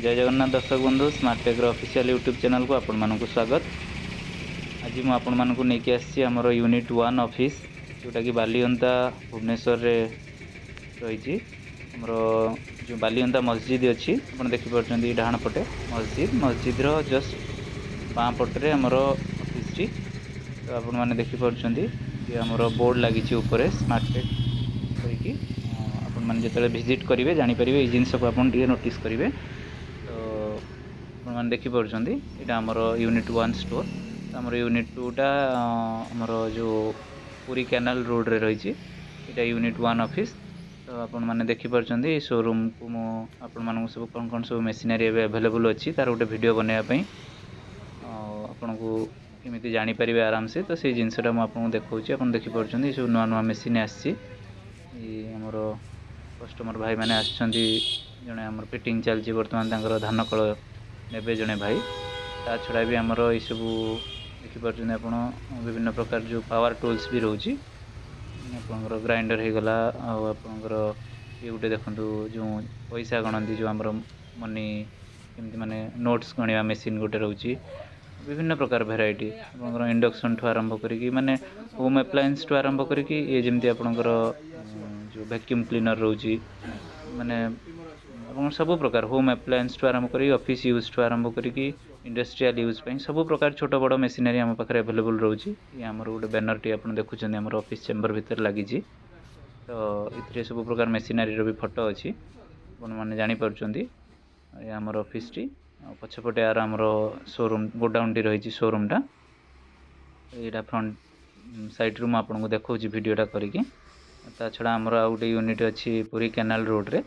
जय जगन्नाथ दर्शक बंधु स्मार्ट टेक्र ऑफिशियल यूट्यूब चैनल को आपण मानक स्वागत। आज मुझे आपण मानक नहीं आसी आमर यूनिट 1 ऑफिस जोटा कि बालीअंता भुवनेश्वर रही आमर जो बालीअंता मस्जिद अच्छी आप देखिपुर डाण पटे मस्जिद जस्ट बाँ पटे आमर ऑफिस टी तो आपण मैंने देखिपुर आमर बोर्ड लगी स्मार्ट टेक करके आपण मैंने जो विजिट करेंगे जानीपर ये जिनस को आप नोटिस करेंगे। तो आपने देखिपुर यहाँ आमर यूनिट 1 स्टोर आमर यूनिट 2टा आमर जो पुरी कैनाल रोड रे रही है यूनिट 1 ऑफिस। तो आपण मैंने देखिपुर शोरूम को मुझे सब कौन कौन सब मेसिनरी अवेलेबल अच्छी तार गोटे वीडियो बनवाई आपन को केमी जानीपर आराम से। तो से जिनसा मुझे देखा आप देखिपुर सब नुआ नुआ मेसीन आमर कस्टमर भाई मैंने आसछंती जड़े आम फिटिंग चलती बर्तमान धान कल ने जड़े भाई ता छड़ा भी आमर ये सब देखिपुर आप विभिन्न प्रकार जो पावर टूल्स भी रोचे आपंकर ग्राइंडर हो गला आपंकर ये गोटे देखूँ जो पैसा गणती जो आमर मनी केमती माने नोट्स गणवा मेसीन गोटे रोचे विभिन्न प्रकार भेराइटी आप इंडक्शन ठू आरंभ करी माने होम एप्लायंस ठू आरंभ करी ये जमी आपंकर जो वैक्यूम क्लीनर रोचे माने सब प्रकार होम एप्लायंस ठू आरंभ करी ऑफिस यूज ठू आरंभ करी इंडस्ट्रियल यूज सब प्रकार छोट बड़ मेसिनरी आम पाखे अवेलेबल रोचे। ये आमर गोटे बैनर टी आप देखुं आम ऑफिस चेम्बर भितर लगी। तो ये सब प्रकार मेसिनरी भी फोटो अच्छी मैंने जानीपुर ये आमर ऑफिस टी पछपटे यार आमर शोरूम गोडाउन टी रही शोरूमटा यहाँ फ्रंट साइड रू मुझे देखा वीडियोटा करके ता छड़ा आमर आ गोटे यूनिट अच्छी पूरी कैनाल रोड रे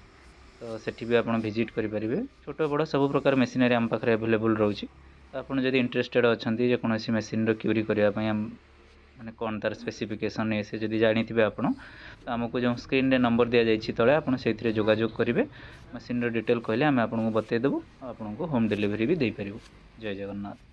तो सेठी भी आप विजिट करेंगे। छोट बड़ सब प्रकार मेसिनरी आम पाखे अवेलेबल रोचे। तो आपड़ जब इंटरेस्टेड अच्छा जेकोसी मेसीन क्यूरी करने माने कौन तार स्पेसिफिकेशन ये से जब जानी थे आप तो आमको जो स्क्रीन रे नंबर दि जाइए तले आप जोगाजोग करेंगे मेसीन डिटेल कहले आम आपको बतईदेवु आपको होम डिलीवरी भी दे पारू। जय जगन्नाथ।